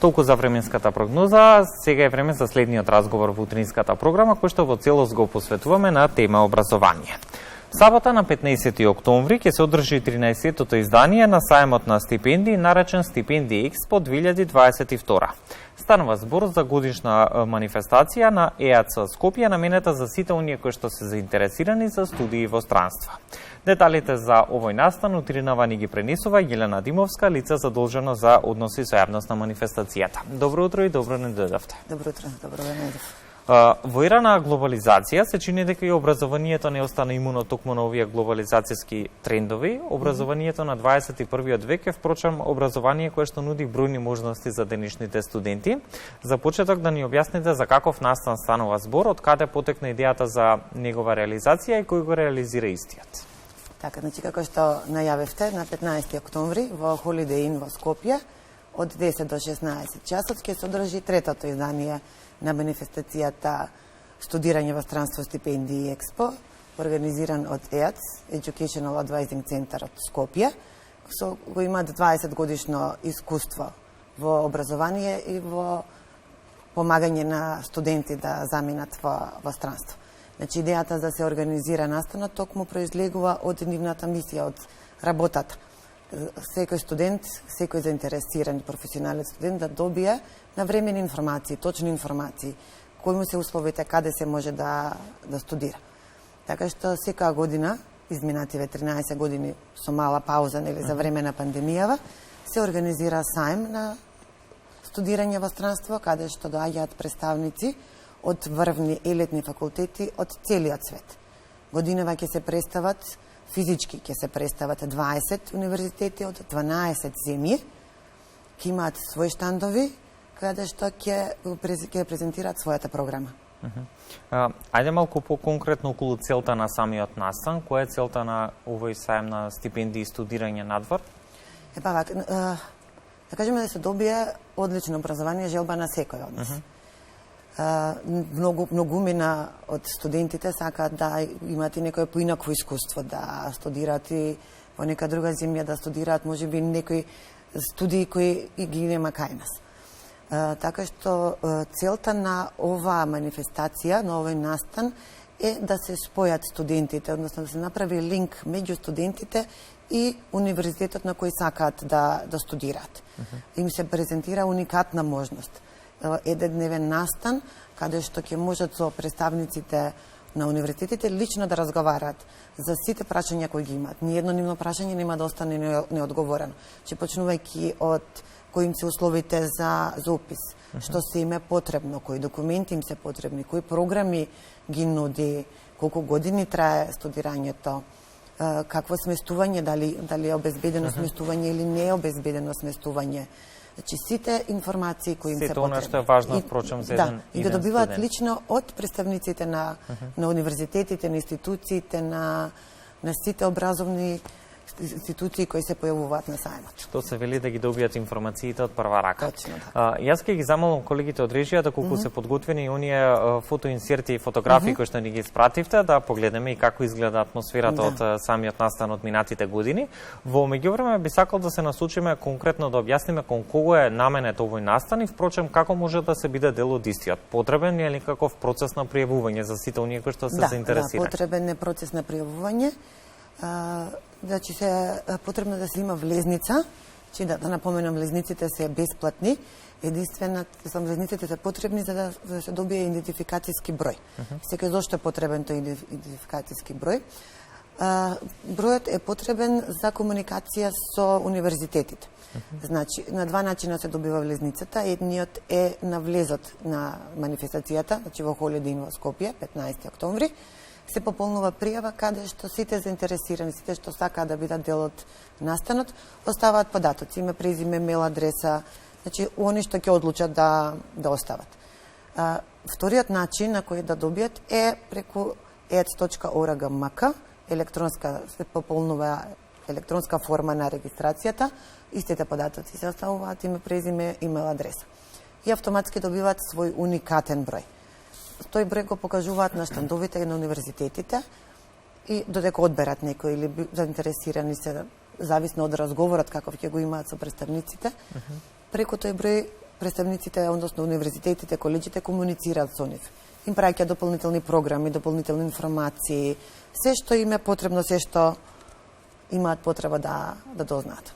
Толку за временската прогноза, сега е време за следниот разговор во утринската програма, кој што во целост го посветуваме на тема образование. Сабота на 15 октомври ќе се одржи 13-тото издание на сајмот на стипендии наречен Стипендии Експо 2022. Станува збор за годишна манифестација на ЕАЦ Скопје наменета за сите оние кои што се заинтересирани за студии во странство. Деталите за овој настан утринава ни ги пренесува Јелена Димовска, лице задолжено за односи со јавност на манифестацијата. Добро утро и добро не дојдовте. Добро утро, добро не дојдов. Во ера на глобализација се чини дека и образованието не остана имуно токму на овие глобализацијски трендови. Образованието на 21 век е впрочем образование кое што нуди бројни можности за денешните студенти. За почеток да ни објасните за каков настан станува збор, од каде потекна идејата за негова реализација и кој го реализира истиот. Така, значи како што најавивте на 15 октомври во Holiday Inn во Скопје од 10 до 16 часот ќе се одржи третото издание на манифестацијата Студирање во странство стипендии Експо, организиран од ЕАЦ, Educational Advising Center од Скопје, со го имаат 20 годишно искуство во образование и во помагање на студенти да заминат во странство. Значи, идејата да се организира настанот токму произлегува од нивната мисија, од работата. Секој студент, секој заинтересиран професионален студент да добие навремени информации, точни информации, кои му се условите, каде се може да студира. Така што секоја година, изминативе 13 години со мала пауза нели за време на пандемијава, се организира сајм на студирање во странство, каде што доаѓаат представници од врвни елитни факултети од целиот свет. Годинава ќе се представат физички ќе се представат 20 универзитети од 12 земји, ќе имаат своји штандови, каде што ќе презентираат својата програма. Ајде малку по-конкретно околу целта на самиот настан. Која е целта на овој сајм на стипендии и студирање надвор? Да кажеме да се добие одлично образование, желба на секој од нас. Многумина од студентите сакаат да имаат и некој поинакво искуство, да студираат и во нека друга земја, да студираат можеби некои студии кои ги нема кај нас. Така што целта на оваа манифестација, на овој настан е да се спојат студентите, односно да се направи линк меѓу студентите и универзитетот на кој сакаат да студираат. Им се презентира уникатна можност. Еднодневен настан, каде што ќе можат со представниците на универзитетите лично да разговараат за сите прашања кои ги имаат. Ни едно нивно прашање нема да остане неодговорено. Че почнувајќи од кои им се условите за упис, што се им е потребно, кои документи им се потребни, кои програми ги нуди, колку години трае студирањето, какво сместување, дали е обезбедено сместување или не е обезбедено сместување. Значи, сите информации кои им се потребни. Сето што е важно, впрочем, за еден и го добиваат лично од представниците на универзитетите, на институциите, на сите образовни институции кои се појавуваат на сајмот. Што се вели да ги добијат информациите од прва рака. Точно така. Јас ќе ги замолам колегите од режијата колку се подготвени оние фотоинсерти и фотографии кои што ни ги испративте, да погледнеме и како изгледа атмосферата од самиот настан од минатите години. Во меѓувреме би сакал да се насочиме конкретно да објасниме кон кого е наменет овој настан и впрочем како може да се биде дел од истиот. Потребен е ли каков процес на пријавување за сите оние кои што се заинтересирани? Да, потребен е процес на пријавување. Значи се потребно да се има влезница, че да напоменам, влезниците се бесплатни, единствено влезниците се потребни за да се добие идентификацијски број. Секој зошто е потребен тој идентификацијски број? Бројот е потребен за комуникација со универзитетите. Значи, на два начина се добива влезницата. Едниот е на влезот на манифестацијата, значи во Holiday Inn во Скопје, 15 октомври, се пополнува пријава каде што сите заинтересирани, сите што сакаат да бидат дел од настанот, оставаат податоци, име, презиме, мейл адреса, значи они што ќе одлучат да остават. Вториот начин на кој да добијат е преку ec.org.mk, се пополнува електронска форма на регистрацијата, истите податоци се оставуваат, име, презиме, имейл адреса. И автоматски добиваат свој уникатен број. Тој број го покажуваат на штандовите на универзитетите и додека одберат некој или заинтересирани се, зависно од разговорот каков ќе го имаат со представниците, преку тој број представниците, односно универзитетите, колеџите комуницираат со нив. Им праќаат дополнителни програми, дополнителни информации, се што им е потребно, се што имаат потреба да дознаат.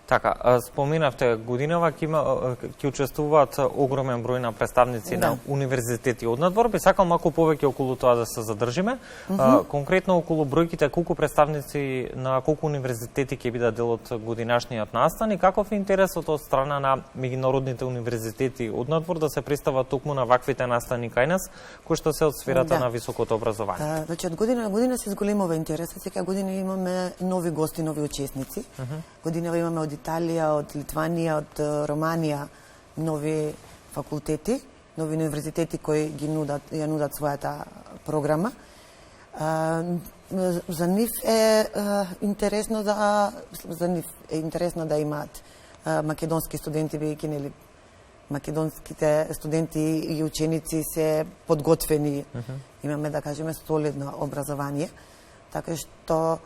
Така, споминавте годинава ќе учествуваат огромен број на представници на универзитети од надвор. Би сакал малку повеќе околу тоа да се задржиме. Конкретно околу бројките, колку представници на колку универзитети ќе бидат дел од годинашниот настан и каков е интересот од страна на меѓународните универзитети од надвор да се представат токму на ваквите настани кај нас, кои што се од сферата на високото образование? Значи, од година на година се зголемува интересот. Секоја година имаме нови гости, нови учесници. Годинава имаме од Италија, од Литванија, од Романија нови факултети, нови универзитети кои ја нудат својата програма. За нив е интересно да имаат македонски студенти, бидејќи нели македонските студенти и ученици се подготвени. Имаме, да кажеме, солидно образование, така што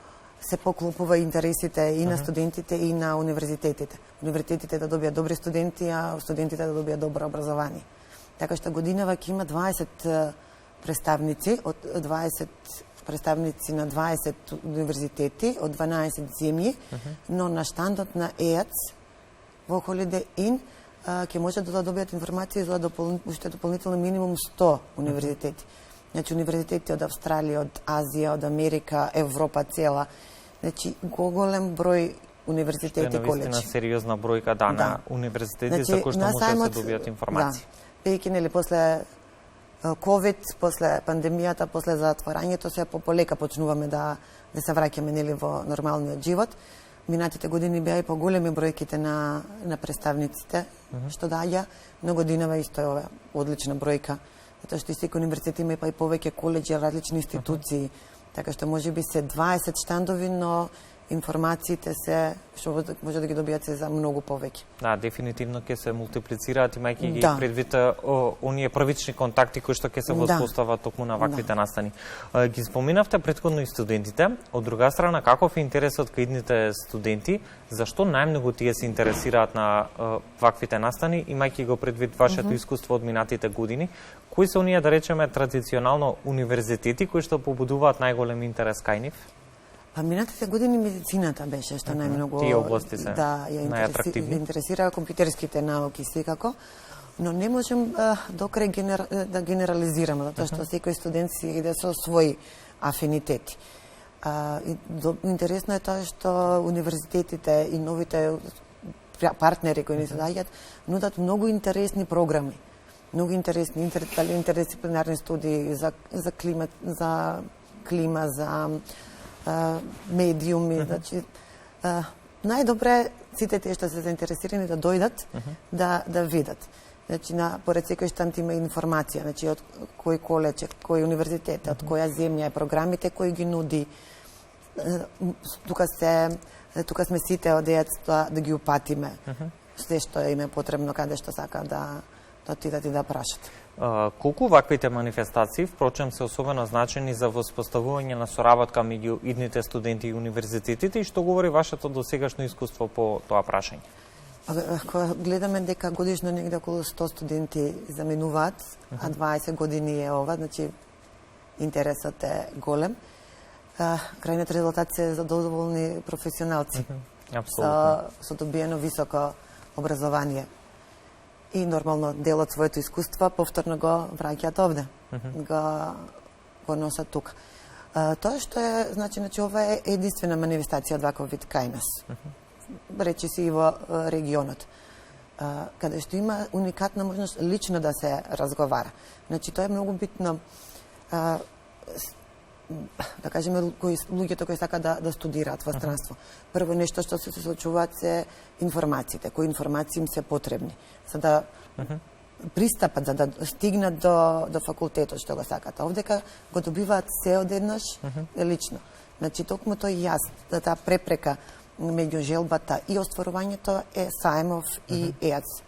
се поклопува интересите и на студентите и на универзитетите. Универзитетите да добијат добри студенти, а студентите да добијат добро образование. Така што годинава ќе има 20 представници, од 20 представници на 20 универзитети од 12 земји, но на штандот на ЕАЦ во Holiday Inn ќе можат да добијат информации за уште дополнително минимум 100 универзитети. Значи, универзитети од Австралија, од Азија, од Америка, Европа цела. Значи, голем број универзитети и колеџи. Што е сериозна бројка на универзитети за кои што може да се добијат информации. Бидејќи нели после ковид, после пандемијата, после затворањето се полека почнуваме да се враќаме нели во нормалниот живот. Минатите години беа и поголеми бројките на представниците што даѓа, но годинава исто е одлична бројка. Затоа што и секој универзитет има и повеќе колеџи, различни институции, така што можеби се 20 штандови, но информациите се што може да ги добијате за многу повеќе. Да, дефинитивно ќе се мултиплицираат, имајќи ги предвид оние првични контакти кои што ќе се воспостават токму на ваквите настани. Ги споминавте претходно и студентите. Од друга страна, каков е интересот кај идните студенти? Зашто најмногу тие се интересираат на ваквите настани, имајќи го предвид вашето искуство од минатите години? Кои се оние, да речеме, традиционално универзитети кои што побудуваат најголем интерес кај нив? Па минатите години медицината беше што најмногу тие области се ја интересира, компјутерските науки секако, но не можем докрај да генерализираме, затоа што секој студент си иде со своји афинитети. Интересно е тоа што универзитетите и новите партнери кои ни се даѓаат нудат многу интересни програми, многу интересни интердисциплинарни студии за клима, за медиуми, значи најдобре сите тие што се заинтересирани да дојдат да видат. Значи поред секој штанд има информација, значи од кој колеџ, кој универзитет, од која земја е програмите кои ги нуди. Тука сме сите од ЕАЦ да ги упатиме се што им е потребно каде што сака да отидат и да прашат. Колку ваквите манифестации, впрочем, се особено значени за воспоставување на соработка меѓу идните студенти и универзитетите и што говори вашето досегашно искуство по тоа прашање? Кога гледаме дека годишно негде околу 100 студенти заменуваат, а 20 години е ова, значи интересот е голем. Крајниот резултат се задоволни професионалци со добиено високо образование. И нормално дел од своето искуство повторно го враќаат овде, го носат тука. Тоа што е, значи ова е единствена манифестација од ваков вид кај нас. Речи се и во регионот, каде што има уникатна можност лично да се разговара. Значи тоа е многу битно, да кажеме, луѓето кои сакаат да студираат во странство. Прво нешто што се случуваат се информациите, кои информации им се потребни, за да пристапат, за да стигнат до факултетот што го сакаат. Овдека го добиваат се одеднаш лично. Значи, токму тој јас, таа препрека меѓу желбата и остварувањето е Саемов и ЕАЦ.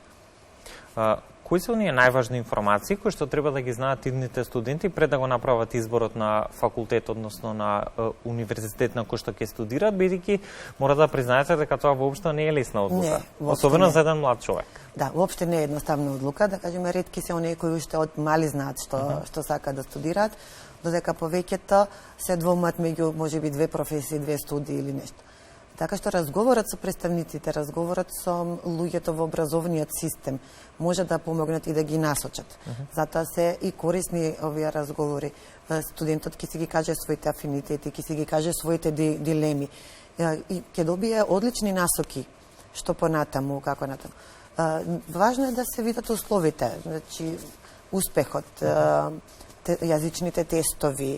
Кои се оние најважни информации кои што треба да ги знаат идните студенти пред да го направат изборот на факултет, односно на универзитет на кој што ќе студираат, бидејќи мора да признаете дека тоа воопшто не е лесна одлука, особено за еден млад човек. Да, воопште не е едноставна одлука, да кажеме, ретки се оние кои уште од мали знаат што сакаат да студираат, додека повеќето се двомат меѓу можеби две професии, две студии или нешто. Така што разговорот со представниците, разговорот со луѓето во образовниот систем може да помогнат и да ги насочат. Затоа се и корисни овие разговори. Студентот ќе си ги каже своите афинитети, ќе си ги каже своите дилеми и ќе добие одлични насоки што понатаму, како натаму. Важно е да се видат условите, значи успехот, јазичните тестови,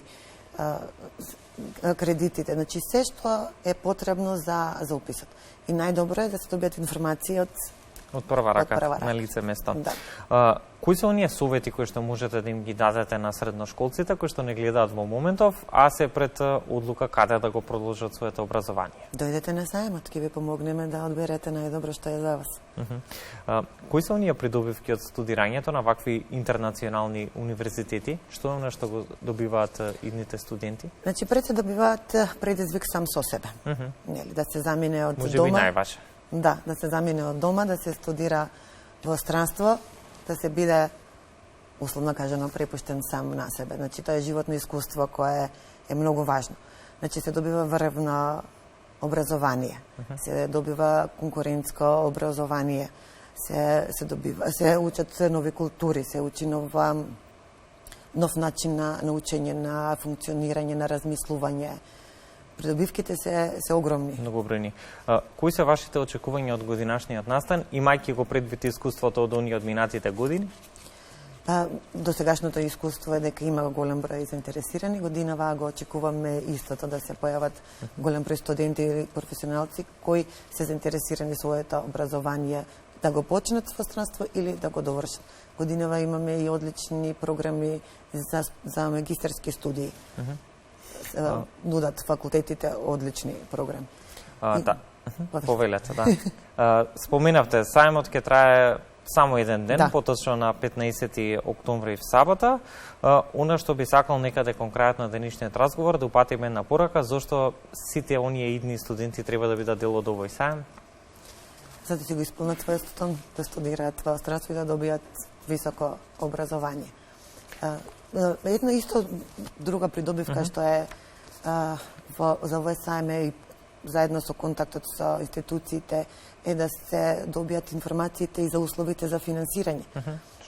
кредитите, значи се што е потребно за уписот. И најдобро е да се добијат информации од прва рака, на лице место. Да. Кои се оние совети кои што можете да им ги дадете на средношколците кои што не гледаат во моментов, а се пред одлука каде да го продолжат своето образование? Дојдете на сајмот, ќе ви помогнеме да одберете најдобро што е за вас. Кои се оние придобивки од студирањето на вакви интернационални универзитети? Што е она што го добиваат идните студенти? Значи, пред се добиваат предизвик сам со себе. Нели, да се замине од дома. Може би најважно. Да, да се замине од дома, да се студира во странство, да се биде, условно кажано, препуштен сам на себе. Значи, тоа е животно искуство кое е многу важно. Значи, се добива врвно образование, се добива конкурентско образование, се учат нови култури, се учи нов начин на учење, на функционирање, на размислување. Придобивките се огромни. Многу бројни. Кои се вашите очекувања од годинашниот настан, имајќи го предвид искуството од оние од минатите години? До сегашното искуство е дека има голем број заинтересирани. Годинава го очекуваме истото, да се појават голем број студенти и професионалци кои се заинтересирани своето образование да го почнат во странство или да го довршат. Годинава имаме и одлични програми за магистерски студии. Нудат факултетите одлични програми. Да, повелете, да. Споменавте, сајмот ќе трае само еден ден, поточно на 15 октомври в сабота. Она што би сакал некаде кон крајот на денешниот разговор да упатиме на порака зошто сите оние идни студенти треба да бидат дел од овој сајм? За да си го исполнат своето, да студираат во странство и да добијат високо образование. Едно исто друга придобивка што е за овој сајм и заедно со контактот со институциите е да се добијат информациите и за условите за финансирање.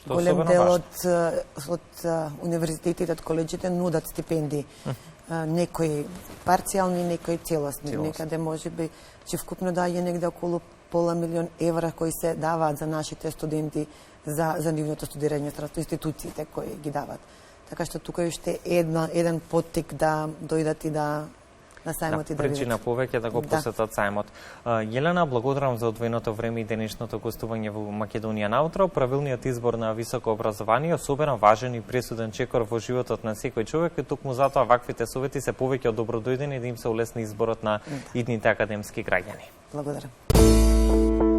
Голем дел од универзитетите, од колеџите нудат стипендии. Некои парцијални, некои целосни. Некаде можеби че вкупно доаѓа негде околу £500,000 евра кои се даваат за нашите студенти за нивното студирање, институциите кои ги даваат. Така што тука е уште еден поттик да дојдат и на сајмот и да видат. Причина повеќе да го посетат сајмот. Јелена, благодарам за одвоеното време и денешното гостување во Македонија наутро. Правилниот избор на високо образование особено важен и пресуден чекор во животот на секој човек и токму затоа ваквите совети се повеќе од добродојдени да им се улесни изборот на идните академски граѓани. Благодарам.